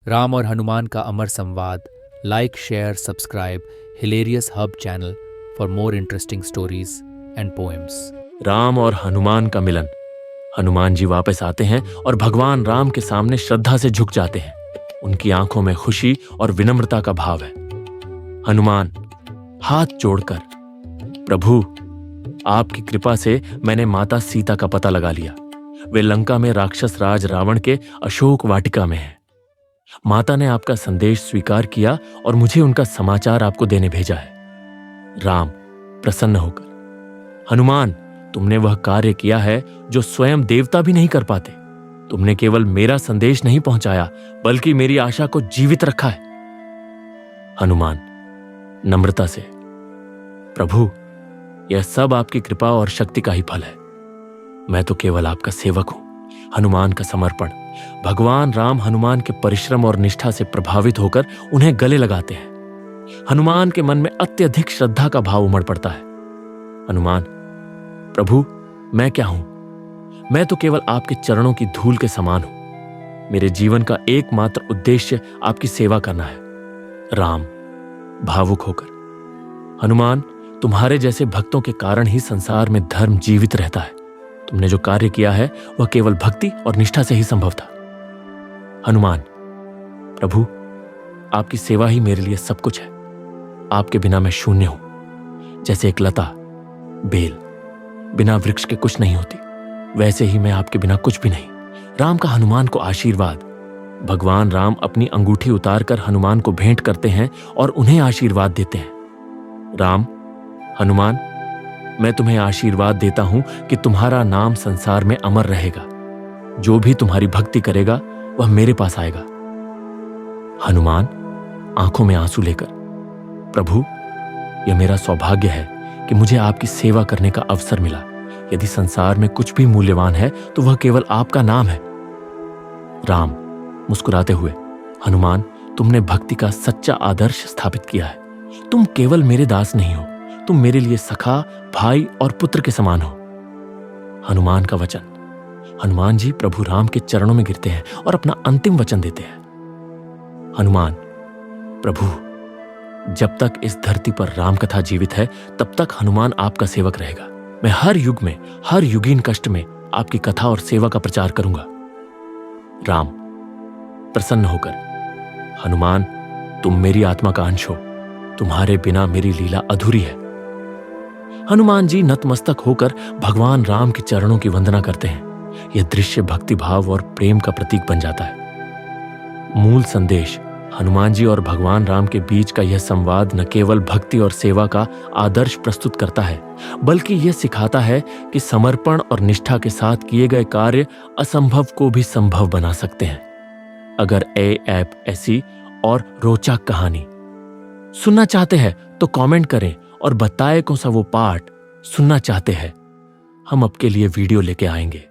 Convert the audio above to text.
राम और हनुमान का अमर संवाद। Like, share, subscribe hilarious hub channel for more interesting stories and poems. Ram और हनुमान का मिलन। हनुमान जी वापस आते हैं और भगवान राम के सामने श्रद्धा से झुक जाते हैं। उनकी आंखों में खुशी और विनम्रता का भाव है। हनुमान हाथ जोड़कर, प्रभु, आपकी कृपा से मैंने माता सीता का पता लगा लिया। वे लंका में राक्षस राज रावण के अशोक वाटिका में हैं। माता ने आपका संदेश स्वीकार किया और मुझे उनका समाचार आपको देने भेजा है। राम प्रसन्न होकर, हनुमान, तुमने वह कार्य किया है जो स्वयं देवता भी नहीं कर पाते। तुमने केवल मेरा संदेश नहीं पहुंचाया, बल्कि मेरी आशा को जीवित रखा है। हनुमान नम्रता से, प्रभु, यह सब आपकी कृपा और शक्ति का ही फल है। मैं तो केवल आपका सेवक हूं। हनुमान का समर्पण। भगवान राम हनुमान के परिश्रम और निष्ठा से प्रभावित होकर उन्हें गले लगाते हैं। हनुमान के मन में अत्यधिक श्रद्धा का भाव उमड़ पड़ता है। हनुमान, प्रभु, मैं क्या हूं? मैं तो केवल आपके चरणों की धूल के समान हूं। मेरे जीवन का एकमात्र उद्देश्य आपकी सेवा करना है। राम भावुक होकर, हनुमान, तुम्हारे जैसे भक्तों के कारण ही संसार में धर्म जीवित रहता है। तुमने जो कार्य किया है वह केवल भक्ति और निष्ठा से ही संभव था। हनुमान, प्रभु, आपकी सेवा ही मेरे लिए सब कुछ है। आपके बिना मैं शून्य हूं। जैसे एक लता, बेल बिना वृक्ष के कुछ नहीं होती, वैसे ही मैं आपके बिना कुछ भी नहीं। राम का हनुमान को आशीर्वाद। भगवान राम अपनी अंगूठी उतारकर हनुमान को भेंट करते हैं और उन्हें आशीर्वाद देते हैं। राम, हनुमान, मैं तुम्हें आशीर्वाद देता हूं कि तुम्हारा नाम संसार में अमर रहेगा। जो भी तुम्हारी भक्ति करेगा वह मेरे पास आएगा। हनुमान आंखों में आंसू लेकर, प्रभु, यह मेरा सौभाग्य है कि मुझे आपकी सेवा करने का अवसर मिला। यदि संसार में कुछ भी मूल्यवान है तो वह केवल आपका नाम है। राम मुस्कुराते हुए, हनुमान, तुमने भक्ति का सच्चा आदर्श स्थापित किया है। तुम केवल मेरे दास नहीं हो, तुम मेरे लिए सखा, भाई और पुत्र के समान हो। हनुमान का वचन। हनुमान जी प्रभु राम के चरणों में गिरते हैं और अपना अंतिम वचन देते हैं। हनुमान, प्रभु, जब तक इस धरती पर राम कथा जीवित है तब तक हनुमान आपका सेवक रहेगा। मैं हर युग में, हर युगीन कष्ट में आपकी कथा और सेवा का प्रचार करूंगा। राम प्रसन्न होकर, हनुमान, तुम मेरी आत्मा का अंश हो। तुम्हारे बिना मेरी लीला अधूरी है। हनुमान जी नतमस्तक होकर भगवान राम के चरणों की वंदना करते हैं। यह दृश्य भक्ति भाव और प्रेम का प्रतीक बन जाता है। मूल संदेश। हनुमान जी और भगवान राम के बीच का यह संवाद न केवल भक्ति और सेवा का आदर्श प्रस्तुत करता है, बल्कि यह सिखाता है कि समर्पण और निष्ठा के साथ किए गए कार्य असंभव को भी संभव बना सकते हैं। अगर ऐप ऐसी और रोचक कहानी सुनना चाहते हैं तो कमेंट करें और बताएं कौन सा वो पार्ट सुनना चाहते हैं। हम आपके लिए वीडियो लेके आएंगे।